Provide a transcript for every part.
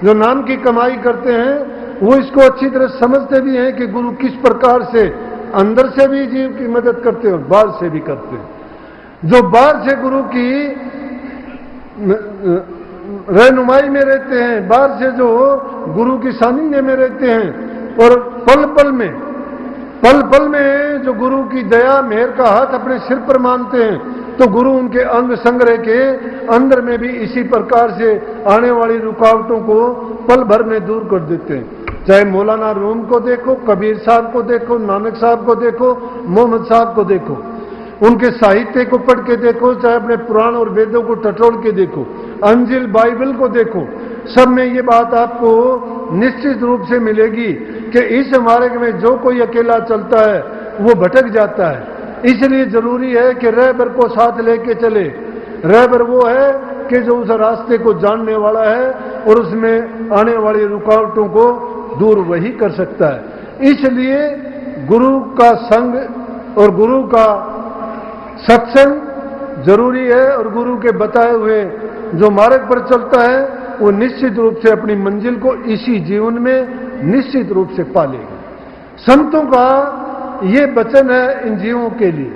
जो नाम की कमाई करते हैं वो इसको अच्छी तरह समझते भी हैं कि गुरु किस प्रकार से अंदर से भी जीव की मदद करते हैं और बाहर से भी करते हैं। जो बाहर से गुरु की रहनुमाई में रहते हैं, बाहर से जो गुरु की सानिध्य में रहते हैं और पल पल में जो गुरु की दया मेहर का हाथ अपने सिर पर मानते हैं, तो गुरु उनके अंग संग्रह के अंदर में भी इसी प्रकार से आने वाली रुकावटों को पल भर में दूर कर देते हैं। चाहे मौलाना रूम को देखो, कबीर साहब को देखो, नानक साहब को देखो, मोहम्मद साहब को देखो, उनके साहित्य को पढ़ के देखो, चाहे अपने पुराण और वेदों को टटोल के देखो, अंजिल बाइबल को देखो, सब में ये बात आपको निश्चित रूप से मिलेगी कि इस मार्ग में जो कोई अकेला चलता है वो भटक जाता है। इसलिए जरूरी है कि रहबर को साथ लेके चले। रहबर वो है कि जो उस रास्ते को जानने वाला है और उसमें आने वाली रुकावटों को दूर वही कर सकता है। इसलिए गुरु का संग और गुरु का सत्संग जरूरी है और गुरु के बताए हुए जो मार्ग पर चलता है वो निश्चित रूप से अपनी मंजिल को इसी जीवन में निश्चित रूप से पालेगा। संतों का ये वचन है इन जीवों के लिए।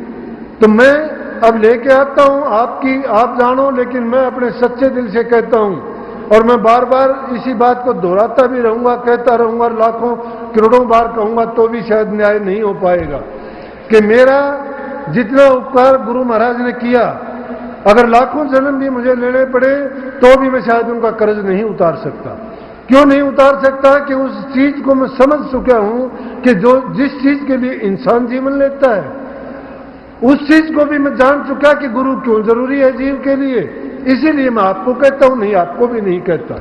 तो मैं अब लेके आता हूं आप जानो, लेकिन मैं अपने सच्चे दिल से कहता हूं और मैं बार बार इसी बात को दोहराता भी रहूंगा, कहता रहूंगा, लाखों करोड़ों बार कहूंगा तो भी शायद न्याय नहीं हो पाएगा कि मेरा जितना उपकार गुरु महाराज ने किया, अगर लाखों जन्म भी मुझे लेने पड़े तो भी मैं शायद उनका कर्ज नहीं उतार सकता। क्यों नहीं उतार सकता? कि उस चीज को मैं समझ चुका हूं कि जो जिस चीज के लिए इंसान जीवन लेता है उस चीज को भी मैं जान चुका कि गुरु क्यों जरूरी है जीव के लिए। इसीलिए मैं आपको कहता हूं, नहीं आपको भी नहीं कहता।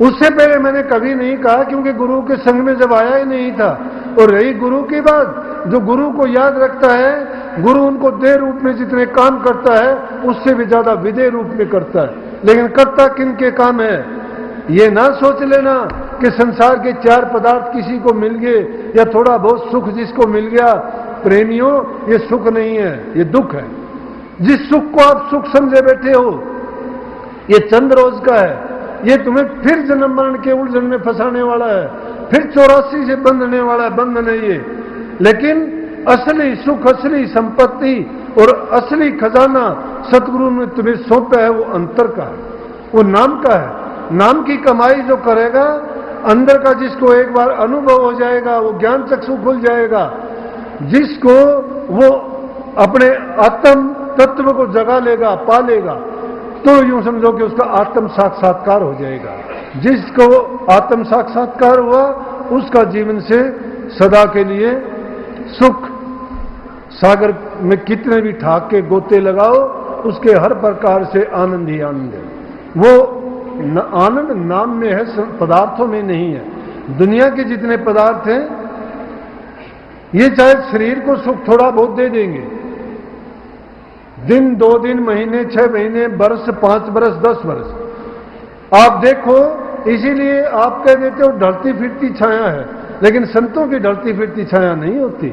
उससे पहले मैंने कभी नहीं कहा, क्योंकि गुरु के संग में जब आया ही नहीं था। और रही गुरु की बात, जो गुरु को याद रखता है, गुरु उनको देह रूप में जितने काम करता है उससे भी ज्यादा विदेह रूप में करता है। लेकिन करता किन के काम है? ये ना सोच लेना कि संसार के चार पदार्थ किसी को मिल गए या थोड़ा बहुत सुख जिसको मिल गया। प्रेमियों, ये सुख नहीं है, ये दुख है। जिस सुख को आप सुख समझे बैठे हो ये चंद रोज का है, ये तुम्हें फिर जन्म मरण के उलझन में फंसाने वाला है, फिर 84 से बंधने वाला है। बंधन है ये। लेकिन असली सुख, असली संपत्ति और असली खजाना सतगुरु ने तुम्हें सौंपा है, वो अंतर का है, वो नाम का है। नाम की कमाई जो करेगा अंदर का, जिसको एक बार अनुभव हो जाएगा, वो ज्ञान चक्षु खुल जाएगा, जिसको वो अपने आत्म तत्व को जगा लेगा, पा लेगा, तो यूं समझो कि उसका आत्म साक्षात्कार हो जाएगा। जिसको आत्म साक्षात्कार हुआ उसका जीवन से सदा के लिए सुख, सागर में कितने भी ठाक के गोते लगाओ उसके हर प्रकार से आनंद ही आनंद है। वो आनंद नाम में है, पदार्थों में नहीं है। दुनिया के जितने पदार्थ हैं ये चाहे शरीर को सुख थोड़ा बहुत दे देंगे, दिन, 2 दिन, महीने, 6 महीने, वर्ष, 5 वर्ष, 10 वर्ष आप देखो। इसीलिए आप कह देते हो ढलती फिरती छाया है, लेकिन संतों की ढलती फिरती छाया नहीं होती।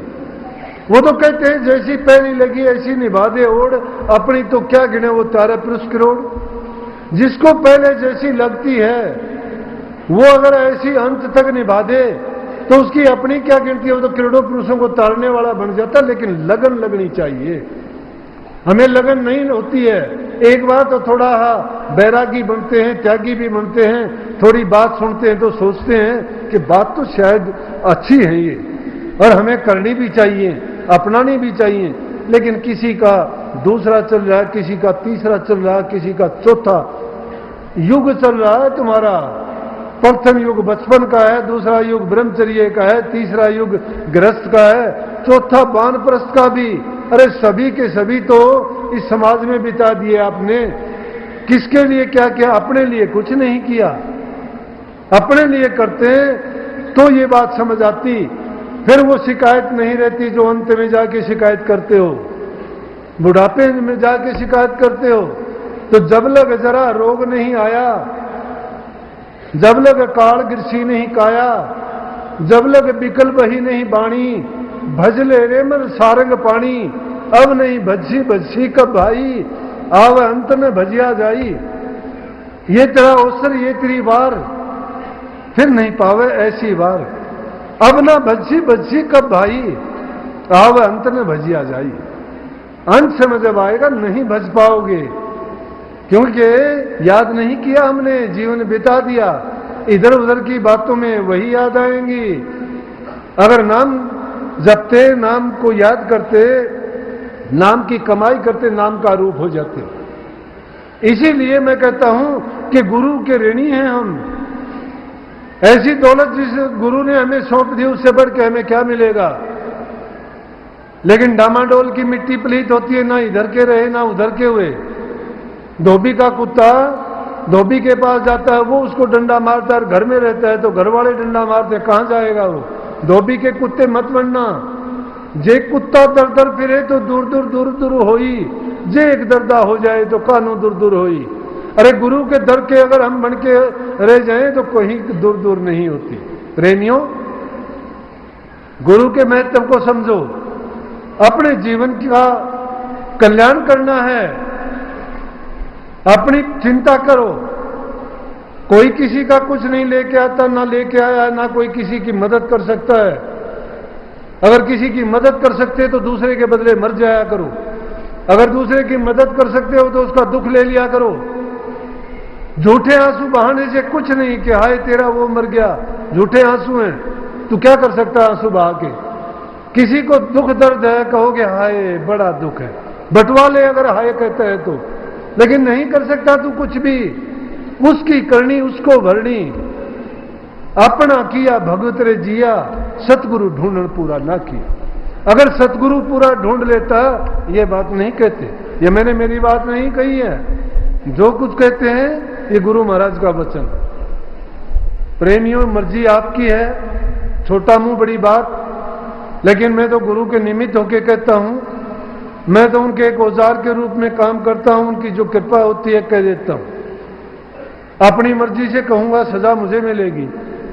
वो तो कहते हैं जैसी पहली लगी ऐसी निभा दे ओढ़, अपनी तो क्या गिने वो 13 पुरुष करोड़। जिसको पहले जैसी लगती है वो अगर ऐसी अंत तक निभा दे तो उसकी अपनी क्या गिनती है, वो तो करोड़ों पुरुषों को तारने वाला बन जाता। लेकिन लगन लगनी चाहिए, हमें लगन नहीं होती है। एक बार तो थोड़ा बैरागी बनते हैं, त्यागी भी बनते हैं, थोड़ी बात सुनते हैं तो सोचते हैं कि बात तो शायद अच्छी है ये और हमें करनी भी चाहिए, अपनानी भी चाहिए। लेकिन किसी का दूसरा चल रहा है, किसी का तीसरा चल रहा है, किसी का चौथा युग चल रहा है। तुम्हारा प्रथम युग बचपन का है, दूसरा युग ब्रह्मचर्य का है, तीसरा युग गृहस्थ का है, चौथा वानप्रस्थ का भी। अरे सभी के सभी तो इस समाज में बिता दिए आपने। किसके लिए क्या किया? अपने लिए कुछ नहीं किया। अपने लिए करते तो ये बात समझ आती, फिर वो शिकायत नहीं रहती जो अंत में जाके शिकायत करते हो, बुढ़ापे में जाके शिकायत करते हो। तो जब लग जरा रोग नहीं आया, जब लग काल गिरसी नहीं काया, जब लग बिकल बही नहीं बाणी, भजले रे मन सारंग पानी, अब नहीं भजसी भजसी कब भाई, आव अंत में भजिया जाई। ये तेरा अवसर, ये तेरी बार, फिर नहीं पावे ऐसी बार। अब ना भजी भजी कब भाई, आव अंत में भजिया जाई। अंत समय जब आएगा नहीं भज पाओगे, क्योंकि याद नहीं किया हमने, जीवन बिता दिया इधर उधर की बातों में, वही याद आएंगी। अगर नाम जपते, नाम को याद करते, नाम की कमाई करते, नाम का रूप हो जाते। इसीलिए मैं कहता हूं कि गुरु के ऋणी हैं हम। ऐसी दौलत जिस गुरु ने हमें सौंप दी, उससे बढ़ के हमें क्या मिलेगा। लेकिन डामाडोल की मिट्टी पलीत होती है, ना इधर के रहे ना उधर के हुए। धोबी का कुत्ता धोबी के पास जाता है, वो उसको डंडा मारता है, घर में रहता है तो घर वाले डंडा मारते हैं, कहां जाएगा वो। धोबी के कुत्ते मत बनना। जे कुत्ता दर दर फिरे तो दूर दूर दूर दूर होई, जे एक दरदा हो जाए तो कानू दूर दूर होई। अरे गुरु के दर के अगर हम बन के रह जाएं तो कहीं दूर दूर नहीं होती। प्रेमियों, गुरु के महत्व को समझो, अपने जीवन का कल्याण करना है, अपनी चिंता करो। कोई किसी का कुछ नहीं लेके आता, ना लेके आया, ना कोई किसी की मदद कर सकता है। अगर किसी की मदद कर सकते तो दूसरे के बदले मर जाया करो। अगर दूसरे की मदद कर सकते हो तो उसका दुख ले लिया करो। झूठे आंसू बहाने से कुछ नहीं कि हाय तेरा वो मर गया, झूठे आंसू हैं। तू क्या कर सकता है आंसू बहा के। किसी को दुख दर्द है, कहोगे हाय बड़ा दुख है, बटवा ले अगर हाय कहता है तो। लेकिन नहीं कर सकता तू कुछ भी, उसकी करनी उसको भरनी। अपना किया भगवत रे जिया, सतगुरु ढूंढन पूरा ना किया। अगर सतगुरु पूरा ढूंढ लेता, ये बात नहीं कहते। ये मैंने मेरी बात नहीं कही है, जो कुछ कहते हैं ये गुरु महाराज का वचन। प्रेमियों, मर्जी आपकी है, छोटा मुंह बड़ी बात। लेकिन मैं तो गुरु के निमित्त होके कहता हूं, मैं तो उनके एक औजार के रूप में काम करता हूं। उनकी जो कृपा होती है कह देता हूं। अपनी मर्जी से कहूंगा सजा मुझे मिलेगी,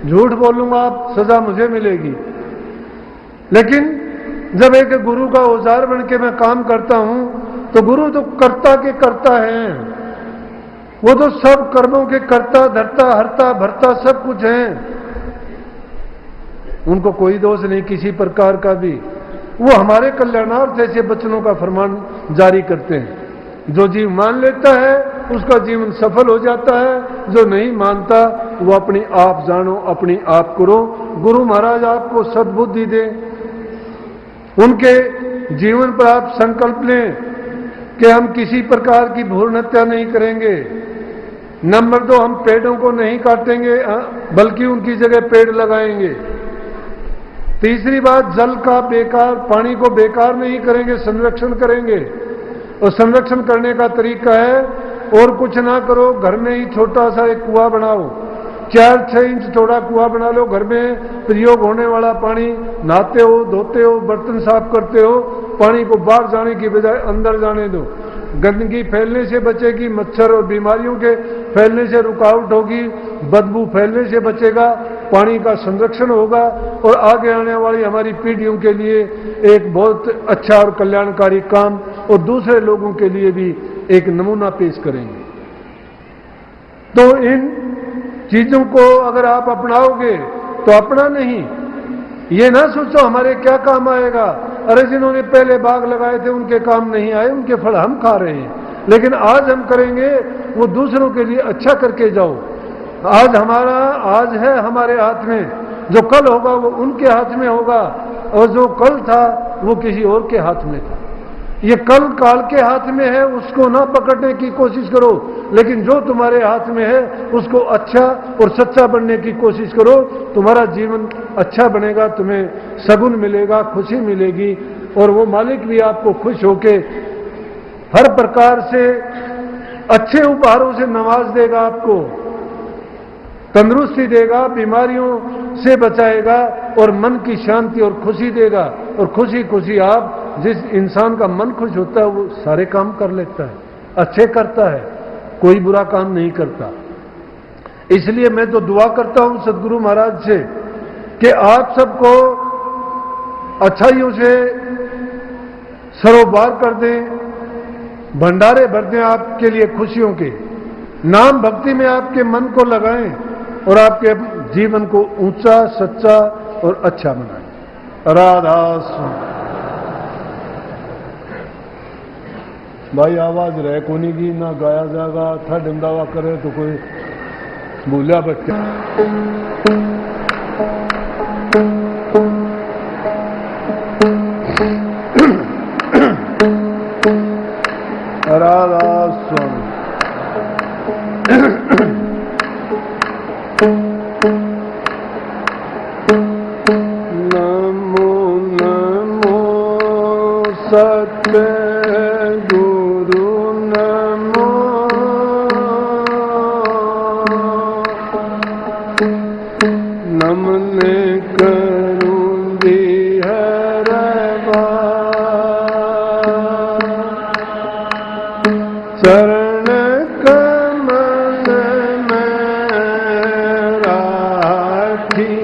झूठ बोलूंगा सजा मुझे मिलेगी। लेकिन जब एक गुरु का औजार बन के मैं काम करता हूं, तो गुरु तो कर्ता के कर्ता हैं। वो तो सब कर्मों के कर्ता, धरता, हरता, भरता सब कुछ हैं। उनको कोई दोष नहीं किसी प्रकार का भी। वो हमारे कल्याणार्थ ऐसे वचनों का फरमान जारी करते हैं। जो जीव मान लेता है उसका जीवन सफल हो जाता है, जो नहीं मानता वो अपने आप जानो, अपनी आप करो। गुरु महाराज आपको सद्बुद्धि दे। उनके जीवन पर आप संकल्प लें कि हम किसी प्रकार की भ्रूण हत्या नहीं करेंगे। नंबर 2, हम पेड़ों को नहीं काटेंगे, बल्कि उनकी जगह पेड़ लगाएंगे। तीसरी बात, जल का बेकार, पानी को बेकार नहीं करेंगे, संरक्षण करेंगे। और संरक्षण करने का तरीका है, और कुछ ना करो, घर में ही छोटा सा एक कुआं बनाओ, 4-6 इंच चौड़ा कुआं बना लो। घर में प्रयोग होने वाला पानी, नहाते हो, धोते हो, बर्तन साफ करते हो, पानी को बाहर जाने की बजाय अंदर जाने दो। गंदगी फैलने से बचेगी, मच्छर और बीमारियों के फैलने से रुकावट होगी, बदबू फैलने से बचेगा, पानी का संरक्षण होगा, और आगे आने वाली हमारी पीढ़ियों के लिए एक बहुत अच्छा और कल्याणकारी काम, और दूसरे लोगों के लिए भी एक नमूना पेश करेंगे। तो इन चीजों को अगर आप अपनाओगे तो अपना नहीं, ये ना सोचो हमारे क्या काम आएगा। अरे जिन्होंने पहले बाग लगाए थे उनके काम नहीं आए, उनके फल हम खा रहे हैं। लेकिन आज हम करेंगे वो दूसरों के लिए अच्छा करके जाओ। आज है हमारे हाथ में, जो कल होगा वो उनके हाथ में होगा, और जो कल था वो किसी और के हाथ में था। ये कल काल के हाथ में है, उसको ना पकड़ने की कोशिश करो, लेकिन जो तुम्हारे हाथ में है उसको अच्छा और सच्चा बनने की कोशिश करो। तुम्हारा जीवन अच्छा बनेगा, तुम्हें सगुन मिलेगा, खुशी मिलेगी, और वो मालिक भी आपको खुश होके हर प्रकार से अच्छे उपहारों से नवाज देगा, आपको तंदुरुस्ती देगा, बीमारियों से बचाएगा, और मन की शांति और खुशी देगा। और खुशी खुशी आप, जिस इंसान का मन खुश होता है वो सारे काम कर लेता है, अच्छे करता है, कोई बुरा काम नहीं करता। इसलिए मैं तो दुआ करता हूं सदगुरु महाराज से कि आप सबको अच्छाइयों से सरोबार कर दें, भंडारे भर दें आपके लिए खुशियों के। नाम भक्ति में आपके मन को लगाएं और आपके जीवन को ऊंचा, सच्चा और अच्छा बनाएं। राधा स्वामी। भाई आवाज रह कोनी की ना गाया जाएगा, था डिंदावा करे तो कोई भूला बच्चा। राधा स्वामी। नमो नमो सत्य गुरु नमो, नमने करूंगी हर चरण कमल में राखी